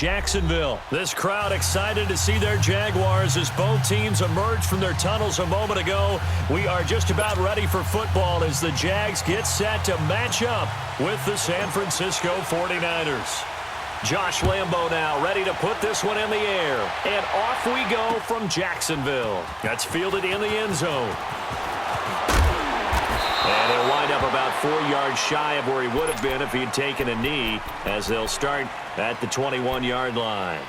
Jacksonville. This crowd excited to see their Jaguars as both teams emerge from their tunnels a moment ago. We are just about ready for football as the Jags get set to match up with the San Francisco 49ers. Josh Lambo now ready to put this one in the air. And off we go from Jacksonville. That's fielded in the end zone. And he'll wind up about 4 yards shy of where he would have been if he had taken a knee, as they'll start at the 21-yard line.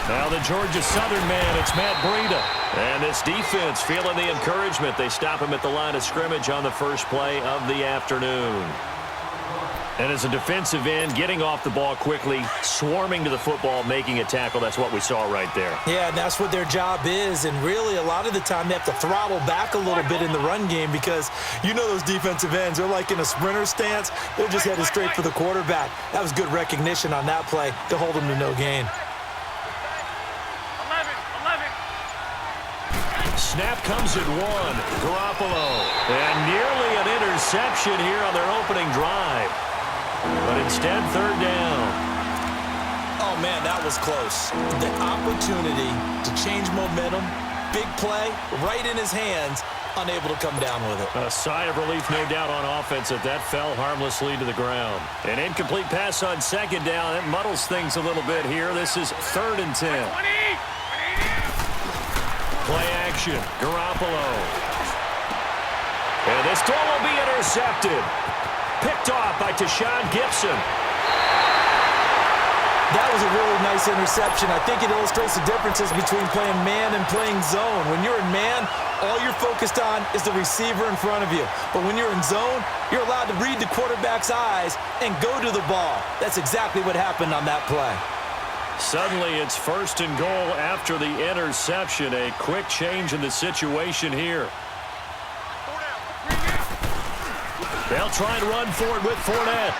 Now the Georgia Southern man, it's Matt Breida. And this defense feeling the encouragement. They stop him at the line of scrimmage on the first play of the afternoon. And as a defensive end, getting off the ball quickly, swarming to the football, making a tackle, that's what we saw right there. Yeah, and that's what their job is. And really, a lot of the time, they have to throttle back a little bit in the run game because you know those defensive ends, they're like in a sprinter stance. They're just headed straight for the quarterback. That was good recognition on that play to hold them to no gain. Snap comes at 1. Garoppolo. And nearly an interception here on their opening drive. But instead, third down. Oh, man, that was close. The opportunity to change momentum, big play, right in his hands, unable to come down with it. A sigh of relief, no doubt, on offense that fell harmlessly to the ground. An incomplete pass on second down. That muddles things a little bit here. This is 3rd and 10. Play action, Garoppolo. And this throw will be intercepted. Picked off by Tashawn Gibson. That was a really nice interception. I think it illustrates the differences between playing man and playing zone. When you're in man, all you're focused on is the receiver in front of you. But when you're in zone, you're allowed to read the quarterback's eyes and go to the ball. That's exactly what happened on that play. Suddenly, it's 1st and goal after the interception. A quick change in the situation here. They'll try and run forward with Fournette.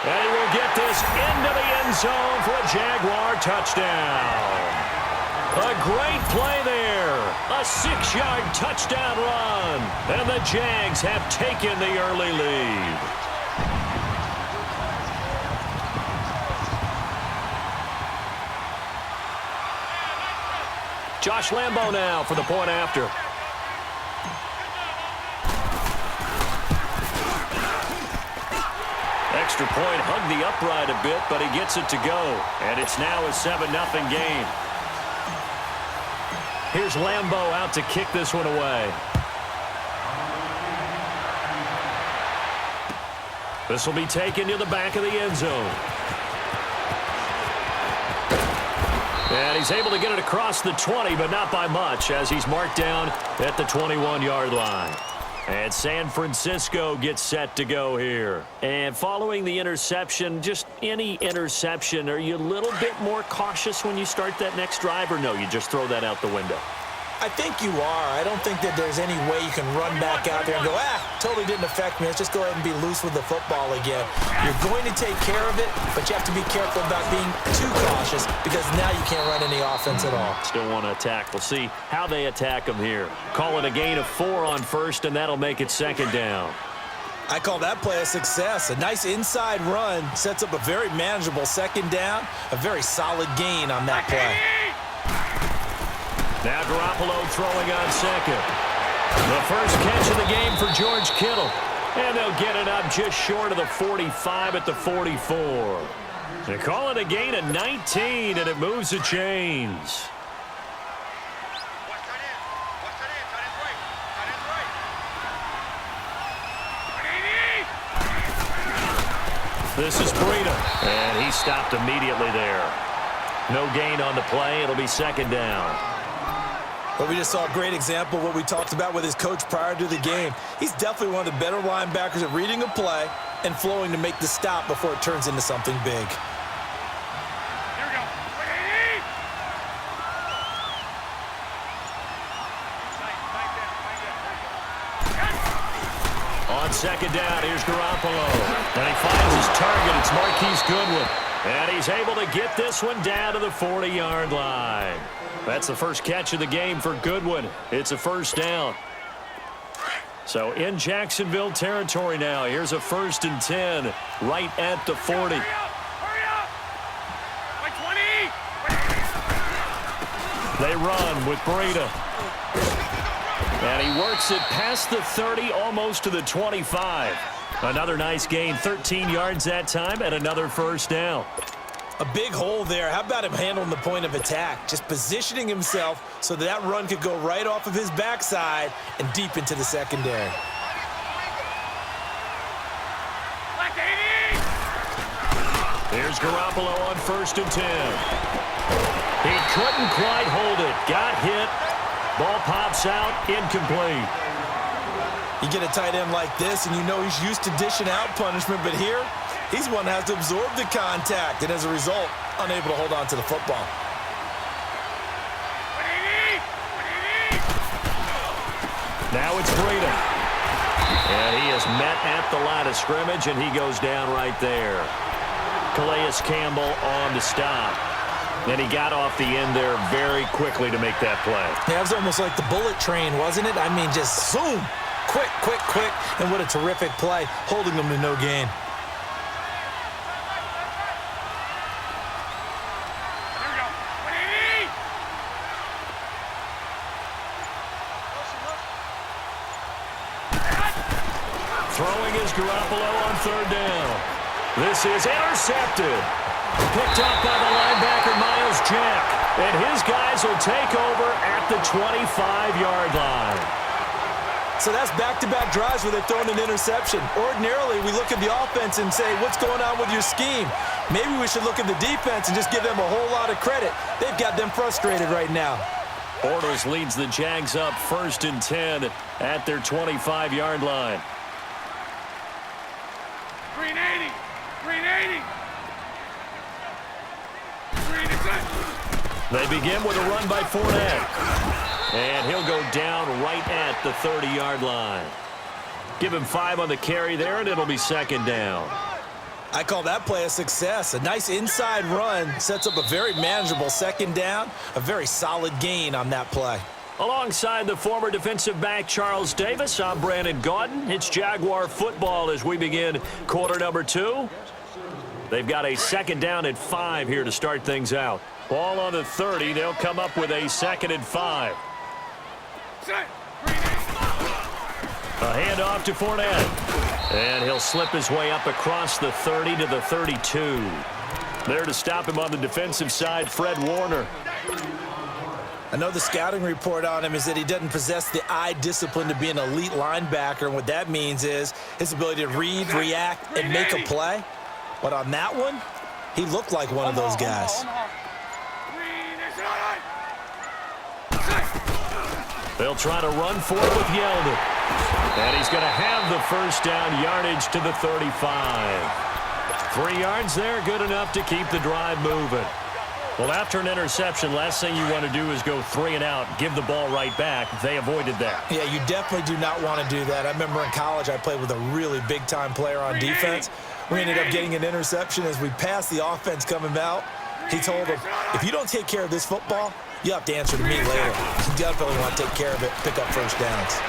And he will get this into the end zone for a Jaguar touchdown. A great play there. A 6-yard touchdown run. And the Jags have taken the early lead. Josh Lambo now for the point after. Extra point, hugged the upright a bit, but he gets it to go. And it's now a 7-0 game. Here's Lambo out to kick this one away. This will be taken to the back of the end zone. And he's able to get it across the 20, but not by much, as he's marked down at the 21-yard line. And San Francisco gets set to go here. And following the interception, just any interception, are you a little bit more cautious when you start that next drive, or no, you just throw that out the window? I think you are. I don't think that there's any way you can run back out there and go, totally didn't affect me. Let's just go ahead and be loose with the football again. You're going to take care of it, but you have to be careful about being too cautious because now you can't run any offense at all. Still want to attack. We'll see how they attack them here. Call it a gain of 4 on first, and that'll make it 2nd down. I call that play a success. A nice inside run sets up a very manageable 2nd down, a very solid gain on that play. Now Garoppolo throwing on second. The first catch of the game for George Kittle. And they'll get it up just short of the 45 at the 44. They call it a gain of 19, and it moves the chains. This is Breida, and he stopped immediately there. No gain on the play. It'll be 2nd down. But we just saw a great example of what we talked about with his coach prior to the game. He's definitely one of the better linebackers at reading a play and flowing to make the stop before it turns into something big. On second down, here's Garoppolo. And he finds his target. It's Marquise Goodwin. And he's able to get this one down to the 40-yard line. That's the first catch of the game for Goodwin. It's a first down. So in Jacksonville territory now. Here's a 1st and 10 right at the 40. Hurry up! By 20! They run with Breida. And he works it past the 30, almost to the 25. Another nice gain, 13 yards that time, and another first down. A big hole there. How about him handling the point of attack? Just positioning himself so that run could go right off of his backside and deep into the secondary. Here's Garoppolo on 1st and 10. He couldn't quite hold it. Got hit. Ball pops out, incomplete. You get a tight end like this, and you know he's used to dishing out punishment, but here, he's one that has to absorb the contact, and as a result, unable to hold on to the football. Now it's Breida. And he is met at the line of scrimmage, and he goes down right there. Calais Campbell on the stop. And he got off the end there very quickly to make that play. Yeah, it was almost like the bullet train, wasn't it? I mean, just zoom. Quick, quick, quick. And what a terrific play, holding them to no gain. Throwing is Garoppolo on 3rd down. This is intercepted. Picked up by the linebacker, Miles Jack. And his guys will take over at the 25-yard line. So that's back-to-back drives where they're throwing an interception. Ordinarily, we look at the offense and say, what's going on with your scheme? Maybe we should look at the defense and just give them a whole lot of credit. They've got them frustrated right now. Bortles leads the Jags up 1st and 10 at their 25-yard line. Green 80! Green 80! Green is it! They begin with a run by Fournette. And he'll go down right at the 30-yard line. Give him 5 on the carry there, and it'll be 2nd down. I call that play a success. A nice inside run sets up a very manageable 2nd down. A very solid gain on that play. Alongside the former defensive back Charles Davis, I'm Brandon Gaudin. It's Jaguar football as we begin quarter number 2. They've got a 2nd down at 5 here to start things out. Ball on the 30. They'll come up with a 2nd and 5. A handoff to Fournette. And he'll slip his way up across the 30 to the 32. There to stop him on the defensive side, Fred Warner. I know the scouting report on him is that he doesn't possess the eye discipline to be an elite linebacker. And what that means is his ability to read, react, and make a play. But on that one, he looked like one of those guys. They'll try to run for it with Yeldon. And he's going to have the first down, yardage to the 35. 3 yards there, good enough to keep the drive moving. Well, after an interception, last thing you want to do is go 3 and out, give the ball right back. They avoided that. Yeah, you definitely do not want to do that. I remember in college I played with a really big-time player on defense. We ended up getting an interception as we passed the offense coming out. He told him, if you don't take care of this football, you have to answer to me later. You definitely want to take care of it, pick up first downs.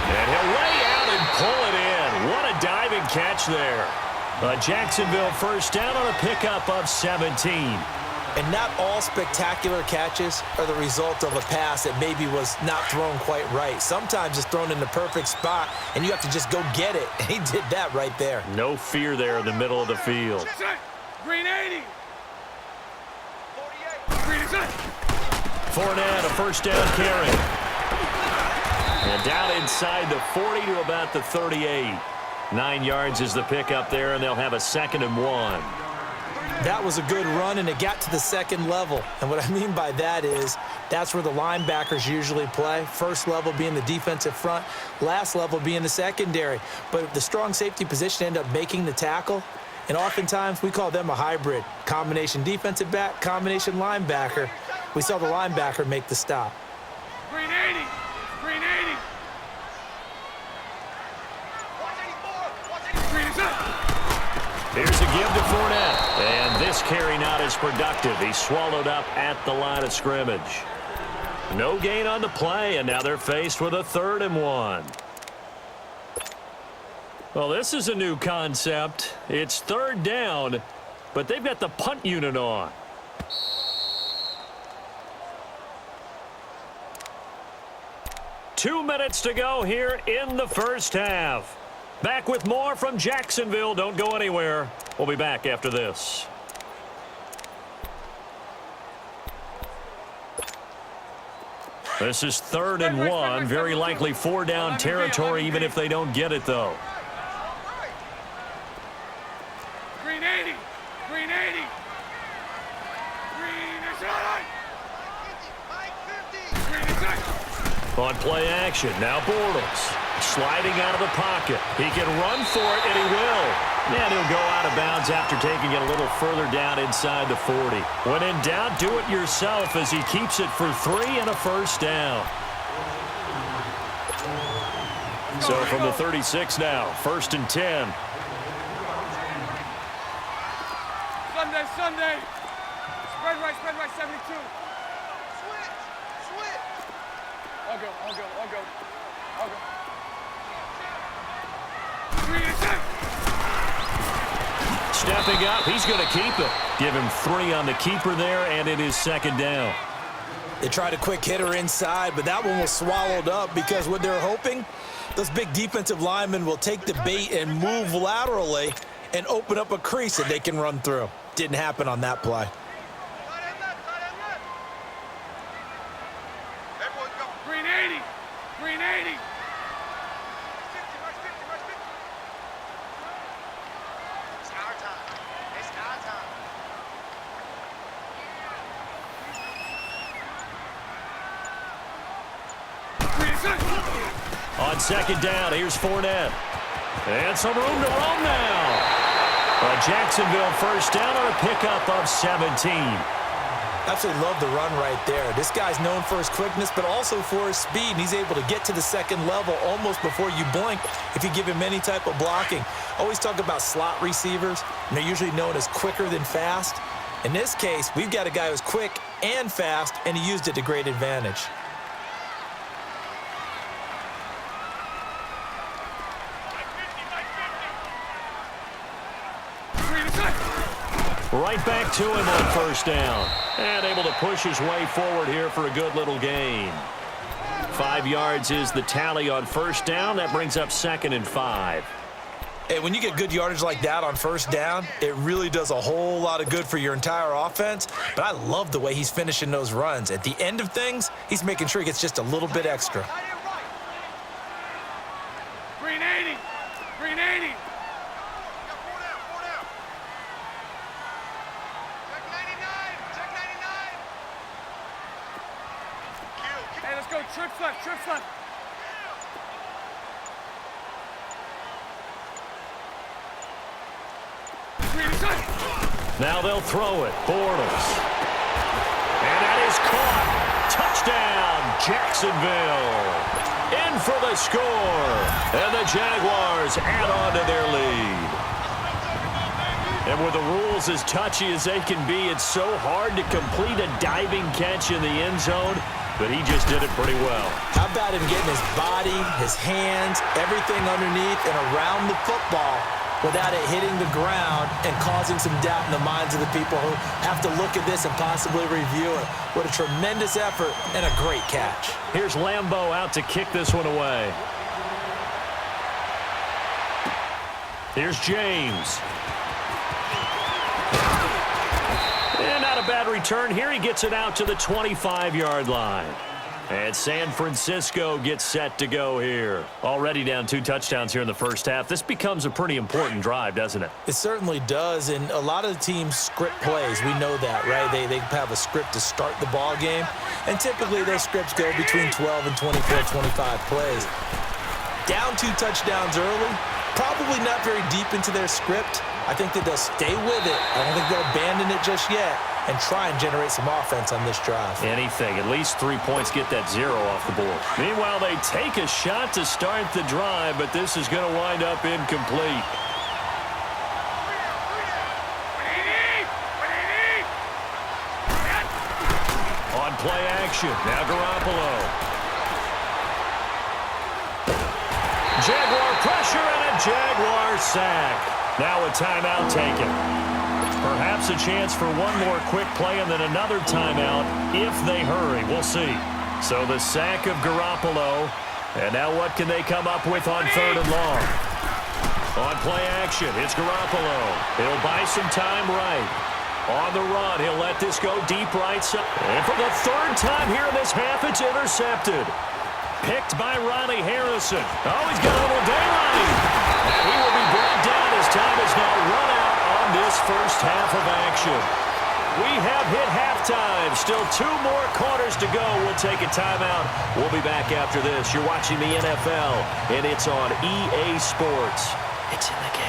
And he'll lay out and pull it in. What a diving catch there. A Jacksonville first down on a pickup of 17. And not all spectacular catches are the result of a pass that maybe was not thrown quite right. Sometimes it's thrown in the perfect spot, and you have to just go get it. And he did that right there. No fear there in the middle of the field. Green 80! Green is it! Fournette, a first down carry. And down inside the 40 to about the 38. 9 yards is the pickup there, and they'll have a 2nd and 1. That was a good run, and it got to the 2nd level. And what I mean by that is that's where the linebackers usually play. First level being the defensive front, last level being the secondary. But the strong safety position ended up making the tackle, and oftentimes we call them a hybrid. Combination defensive back, combination linebacker. We saw the linebacker make the stop. Green 80! Green 80! Here's a give to Fournette. And this carry not as productive. He's swallowed up at the line of scrimmage. No gain on the play, and now they're faced with a 3rd and 1. Well, this is a new concept. It's 3rd down, but they've got the punt unit on. Two minutes to go here in the first half. Back with more from Jacksonville. Don't go anywhere. We'll be back after this. This is 3rd and 1. Very likely 4-down territory, even if they don't get it, though. Green 80. Green 80. Green is on. Green is on. On play action, now Bortles. Sliding out of the pocket. He can run for it, and he will. And he'll go out of bounds after taking it a little further down inside the 40. When in doubt, do it yourself as he keeps it for 3 and a 1st down. So from the 36 now, 1st and 10. Sunday. Spread right, 72. Switch. I'll go. Stepping up, he's going to keep it. Give him 3 on the keeper there, and it is 2nd down. They tried a quick hitter inside, but that one was swallowed up because what they're hoping, those big defensive linemen will take the bait and move laterally and open up a crease that they can run through. Didn't happen on that play. Green 80. Green 80. On 2nd down, here's Fournette. And some room to roam now. A Jacksonville 1st down on a pickup of 17. Absolutely love the run right there. This guy's known for his quickness, but also for his speed, and he's able to get to the 2nd level almost before you blink if you give him any type of blocking. Always talk about slot receivers, and they're usually known as quicker than fast. In this case, we've got a guy who's quick and fast, and he used it to great advantage. Right back to him on 1st down. And able to push his way forward here for a good little gain. 5 yards is the tally on 1st down. That brings up 2nd and 5. And when you get good yardage like that on 1st down, it really does a whole lot of good for your entire offense. But I love the way he's finishing those runs. At the end of things, he's making sure he gets just a little bit extra. Green 80. Green 80. Hey, let's go. Trip left. Now they'll throw it. Bortles. And that is caught. Touchdown, Jacksonville. In for the score. And the Jaguars add on to their lead. And with the rules as touchy as they can be, it's so hard to complete a diving catch in the end zone, but he just did it pretty well. How about him getting his body, his hands, everything underneath and around the football without it hitting the ground and causing some doubt in the minds of the people who have to look at this and possibly review it. What a tremendous effort and a great catch. Here's Lambeau out to kick this one away. Here's James. And not a bad return here. He gets it out to the 25-yard line. And San Francisco gets set to go here. Already down 2 touchdowns here in the first half. This becomes a pretty important drive, doesn't it? It certainly does, and a lot of the teams script plays. We know that, right? They have a script to start the ball game, and typically those scripts go between 12 and 24, 25 plays. Down 2 touchdowns early, probably not very deep into their script. I think that they'll stay with it. I don't think they'll abandon it just yet and try and generate some offense on this drive. Anything. At least 3 points, get that 0 off the board. Meanwhile, they take a shot to start the drive, but this is going to wind up incomplete. play action. Now Garoppolo. Jaguar pressure and a Jaguar sack. Now a timeout taken. Perhaps a chance for one more quick play and then another timeout if they hurry. We'll see. So the sack of Garoppolo. And now what can they come up with on 3rd and long? On play action, it's Garoppolo. He'll buy some time right. On the run, he'll let this go deep right side. And for the 3rd time here in this half, it's intercepted. Picked by Ronnie Harrison. Oh, he's got a little daylight. And he will be brought down as time is now run out on this first half of action. We have hit halftime. Still 2 more quarters to go. We'll take a timeout. We'll be back after this. You're watching the NFL, and it's on EA Sports. It's in the game.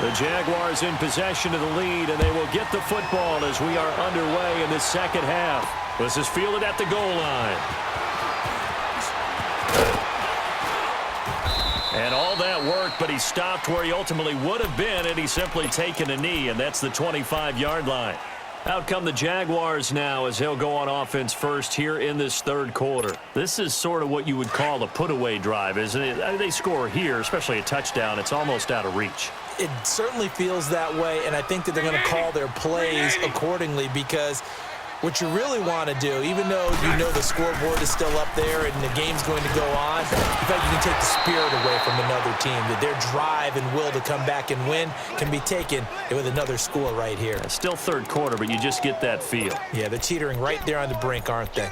The Jaguars in possession of the lead, and they will get the football as we are underway in this second half. This is fielded at the goal line. And all that work, but he stopped where he ultimately would have been had he simply taken a knee, and that's the 25-yard line. Out come the Jaguars now as they'll go on offense first here in this 3rd quarter. This is sort of what you would call a put-away drive, isn't it? They score here, especially a touchdown. It's almost out of reach. It certainly feels that way, and I think that they're going to call their plays accordingly because what you really want to do, even though you know the scoreboard is still up there and the game's going to go on, in fact, you can take the spirit away from another team. That their drive and will to come back and win can be taken with another score right here. It's still 3rd quarter, but you just get that feel. Yeah, they're teetering right there on the brink, aren't they?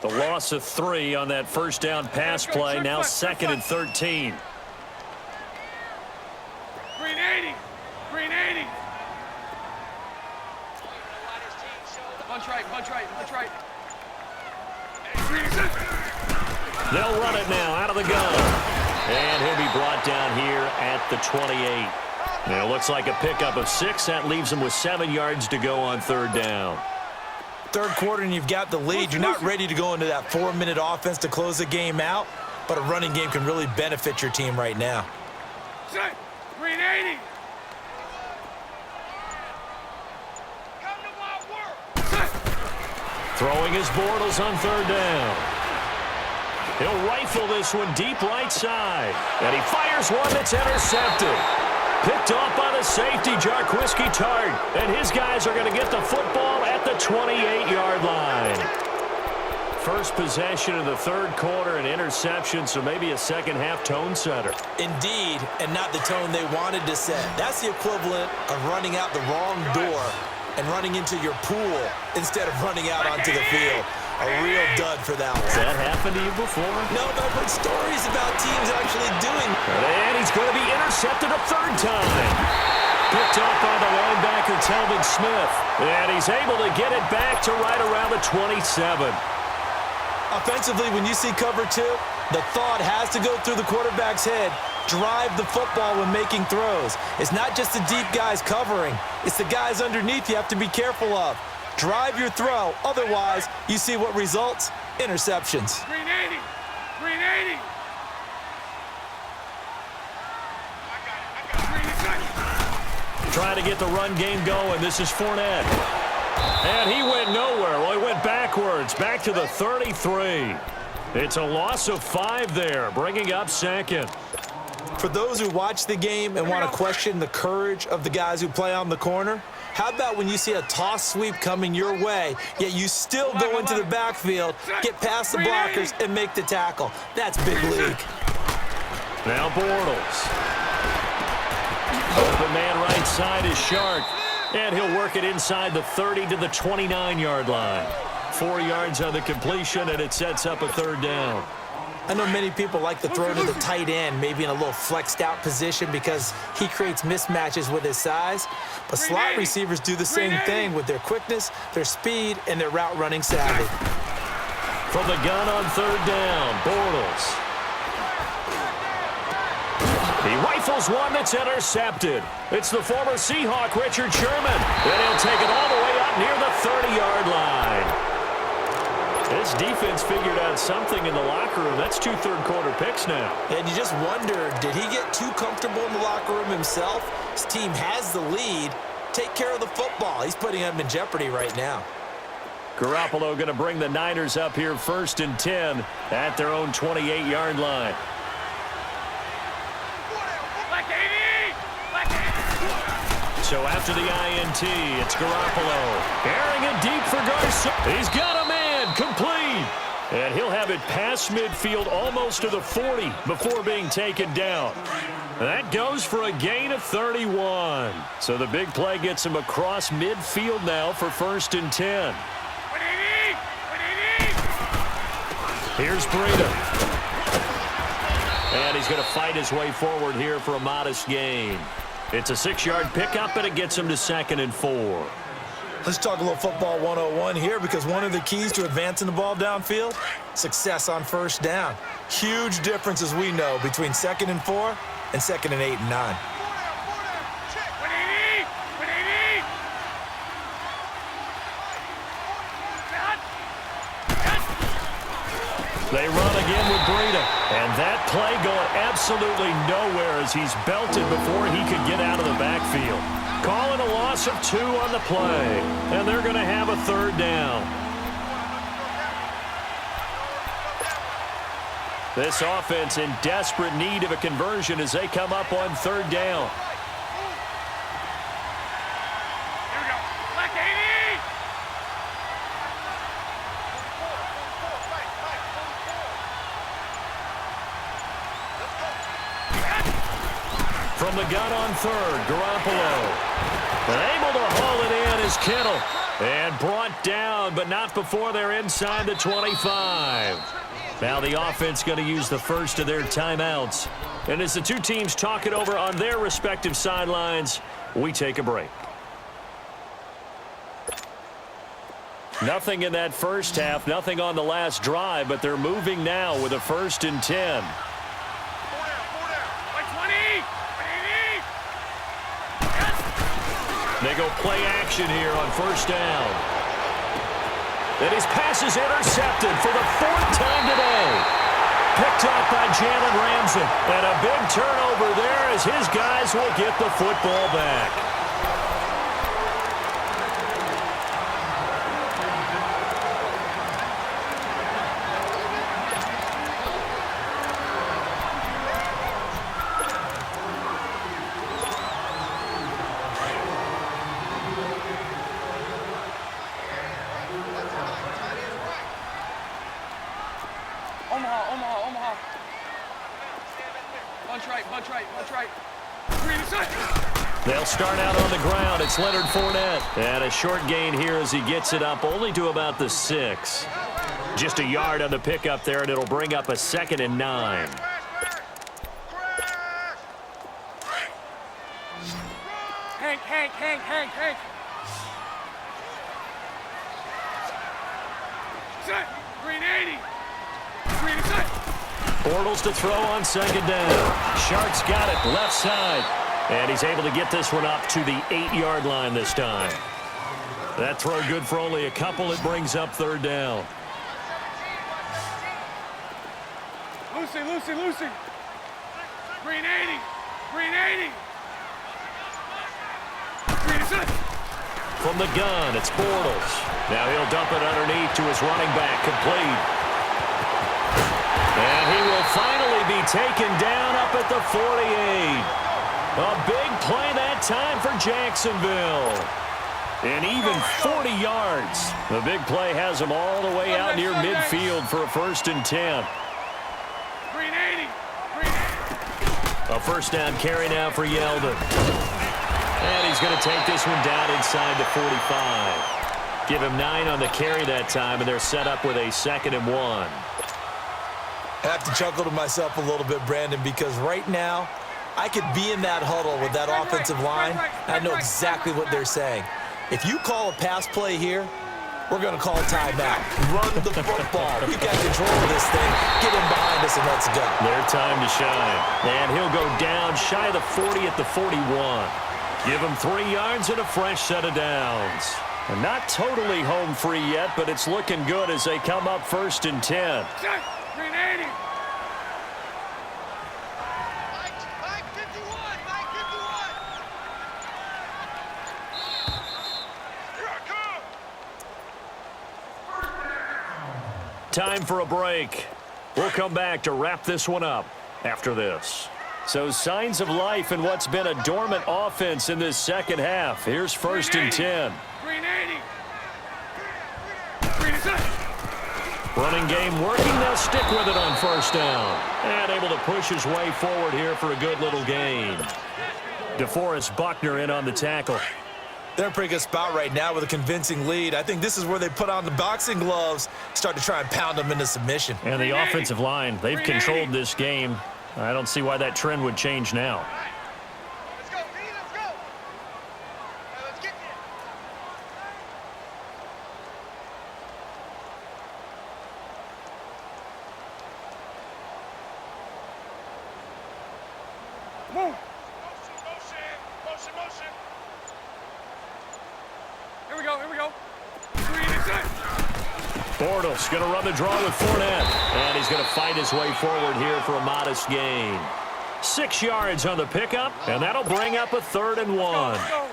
The loss of 3 on that first down pass play, now 2nd and 13. Green 80. Green 80. Punch right, punch right, punch right. They'll run it now out of the gun. And he'll be brought down here at the 28. And it looks like a pickup of 6. That leaves him with 7 yards to go on 3rd down. 3rd quarter and you've got the lead. You're not ready to go into that 4-minute offense to close the game out, but a running game can really benefit your team right now. Set. Green 80. Throwing his Bortles on 3rd down. He'll rifle this one deep right side. And he fires one that's intercepted. Picked off by the safety, Jarquiski Tart. And his guys are going to get the football at the 28-yard line. First possession of the 3rd quarter, an interception, so maybe a second-half tone setter. Indeed, and not the tone they wanted to set. That's the equivalent of running out the wrong door and running into your pool instead of running out onto the field. A real dud for that one. Has that happened to you before? No, but I've heard stories about teams actually doing. And he's going to be intercepted a 3rd time. Picked off by the linebacker, Telvin Smith. And he's able to get it back to right around the 27. Offensively, when you see cover 2, the thought has to go through the quarterback's head. Drive the football when making throws. It's not just the deep guys covering. It's the guys underneath you have to be careful of. Drive your throw. Otherwise, you see what results? Interceptions. Green 80. Green 80. Trying to get the run game going. This is Fournette. And he went nowhere. Well, he went backwards. Back to the 33. It's a loss of 5 there, bringing up 2nd. For those who watch the game and want to question the courage of the guys who play on the corner, how about when you see a toss sweep coming your way, yet you still go into the backfield, get past the blockers, and make the tackle? That's big league. Now Bortles. Open man right side is Shark. And he'll work it inside the 30 to the 29-yard line. 4 yards on the completion, and it sets up a 3rd down. I know many people like to throw to the tight end, maybe in a little flexed out position because he creates mismatches with his size. But slot receivers do the same thing with their quickness, their speed, and their route running savvy. From the gun on 3rd down, Bortles. He rifles one that's intercepted. It's the former Seahawk, Richard Sherman. And he'll take it all the way up near the 30-yard line. This defense figured out something in the locker room. That's 2 third-quarter picks now. And you just wonder, did he get too comfortable in the locker room himself? His team has the lead. take care of the football. He's putting him in jeopardy right now. Garoppolo going to bring the Niners up here 1st and 10 at their own 28-yard line. So after the INT, it's Garoppolo. Airing it deep for Garcia. He's got a man. Complete. And he'll have it past midfield almost to the 40 before being taken down. That goes for a gain of 31. So the big play gets him across midfield now for 1st and 10. Here's Breida. And he's going to fight his way forward here for a modest gain. It's a 6-yard pickup, and it gets him to 2nd and 4. Let's talk a little football 101 here, because one of the keys to advancing the ball downfield, success on 1st down. Huge difference, as we know, between 2nd and 4 and 2nd and 8 and 9. They run again with Breida. And that play going absolutely nowhere as he's belted before he could get out of the backfield. Calling a loss of 2 on the play. And they're going to have a 3rd down. This offense in desperate need of a conversion as they come up on 3rd down. From the gun on 3rd, Garoppolo. And able to haul it in is Kittle. And brought down, but not before they're inside the 25. Now the offense going to use the first of their timeouts. And as the two teams talk it over on their respective sidelines, we take a break. Nothing in that first half, nothing on the last drive, but they're moving now with a 1st and 10. They go play action here on 1st down. And his pass is intercepted for the 4th time today. Picked up by Jalen Ramsey. And a big turnover there as his guys will get the football back. Omaha. Bunch right. They'll start out on the ground. It's Leonard Fournette. And a short gain here as he gets it up only to about the 6. Just a yard on the pickup there, and it'll bring up a 2nd and 9. Hank. Set. Green 80. Green set. Bortles to throw on 2nd down. Sharks got it left side. And he's able to get this one up to the 8-yard line this time. That throw good for only a couple. It brings up 3rd down. Lucy. Green 80. Green set. From the gun, it's Bortles. Now he'll dump it underneath to his running back, complete. And he will finally be taken down up at the 48. A big play that time for Jacksonville. And even 40 yards. The big play has him all the way out near midfield for a 1st and 10. Green 80. A 1st down carry now for Yeldon. And he's going to take this one down inside the 45. Give him 9 on the carry that time, and they're set up with a 2nd and 1. I have to chuckle to myself a little bit, Brandon, because right now, I could be in that huddle with that offensive line. I know exactly what they're saying. If you call a pass play here, we're going to call a timeout. Run the football. We got control of this thing. Get him behind us and let's go. Their time to shine. And he'll go down shy of the 40 at the 41. Give him 3 yards and a fresh set of downs. And not totally home free yet, but it's looking good as they come up 1st and 10. Green 80. Time for a break. We'll come back to wrap this one up after this. So signs of life in what's been a dormant offense in this second half. Here's 1st and 10. Green 80. Green inside. Running game working. They'll stick with it on 1st down. And able to push his way forward here for a good little gain. DeForest Buckner in on the tackle. They're in a pretty good spot right now with a convincing lead. I think this is where they put on the boxing gloves, start to try and pound them into submission. And the offensive line, they've controlled this game. I don't see why that trend would change now. Let's go, D, let's go. Let's get there. Move. Motion. Here we go. Green inside. Bortles going to run the draw with Fournette. And he's going to fight his way forward here for a modest gain. 6 yards on the pickup, and that'll bring up a 3rd and 1. Let's go.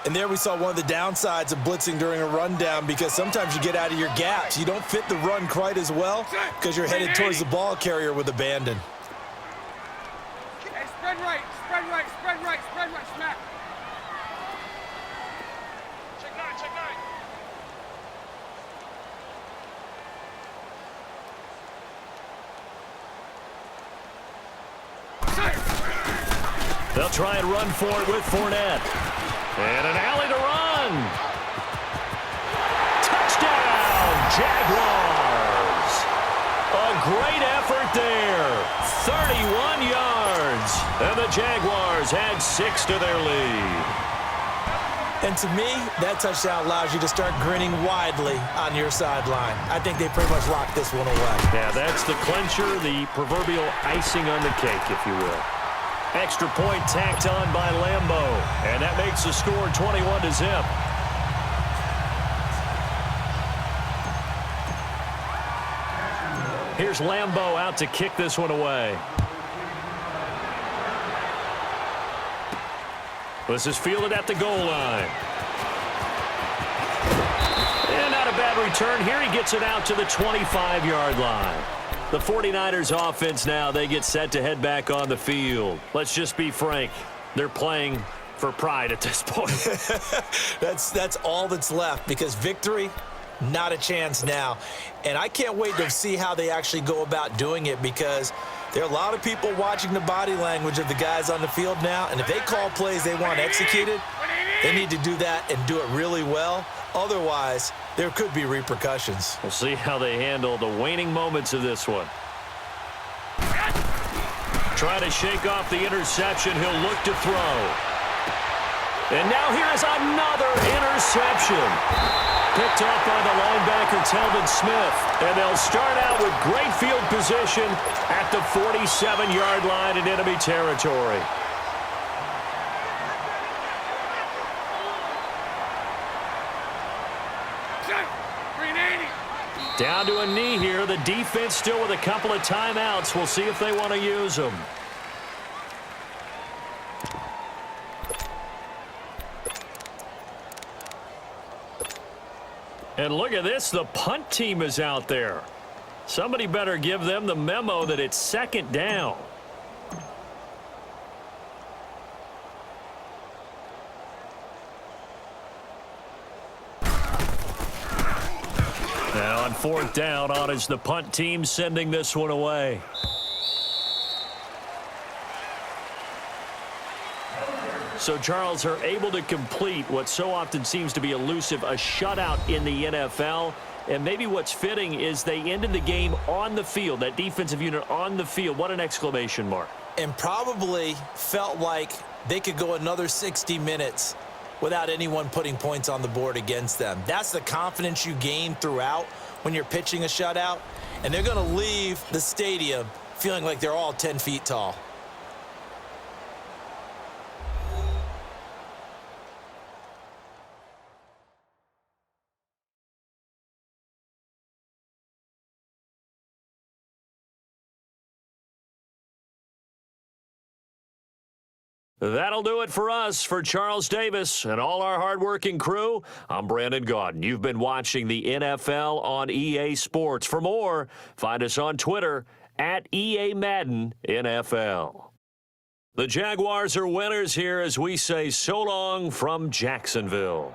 And there we saw one of the downsides of blitzing during a rundown, because sometimes you get out of your gaps. You don't fit the run quite as well because you're headed towards the ball carrier with abandon. Hey, spread right, smack. Check nine. They'll try and run for it with Fournette. And an alley to run. Touchdown, Jaguars. A great effort there. 31 yards. And the Jaguars add 6 to their lead. And to me, that touchdown allows you to start grinning widely on your sideline. I think they pretty much locked this one away. Yeah, that's the clincher, the proverbial icing on the cake, if you will. Extra point tacked on by Lambo. And that makes the score 21-0. Here's Lambo out to kick this one away. This is fielded at the goal line. And not a bad return. Here he gets it out to the 25-yard line. The 49ers offense now, they get set to head back on the field. Let's just be frank. They're playing for pride at this point. That's all that's left, because victory, not a chance now. And I can't wait to see how they actually go about doing it, because there are a lot of people watching the body language of the guys on the field now, and if they call plays they want executed, they need to do that and do it really well. Otherwise, there could be repercussions. We'll see how they handle the waning moments of this one. Trying to shake off the interception. He'll look to throw. And now here is another interception. Picked off by the linebacker, Telvin Smith. And they'll start out with great field position at the 47-yard line in enemy territory. Down to a knee here. The defense still with a couple of timeouts. We'll see if they want to use them. And look at this. The punt team is out there. Somebody better give them the memo that it's 2nd down. Now on 4th down, on is the punt team sending this one away. So Charles are able to complete what so often seems to be elusive, a shutout in the NFL. And maybe what's fitting is they ended the game on the field, that defensive unit on the field. What an exclamation mark. And probably felt like they could go another 60 minutes without anyone putting points on the board against them. That's the confidence you gain throughout when you're pitching a shutout. And they're going to leave the stadium feeling like they're all 10 feet tall. That'll do it for us. For Charles Davis and all our hardworking crew, I'm Brandon Gaudin. You've been watching the NFL on EA Sports. For more, find us on Twitter at EA Madden NFL. The Jaguars are winners here as we say so long from Jacksonville.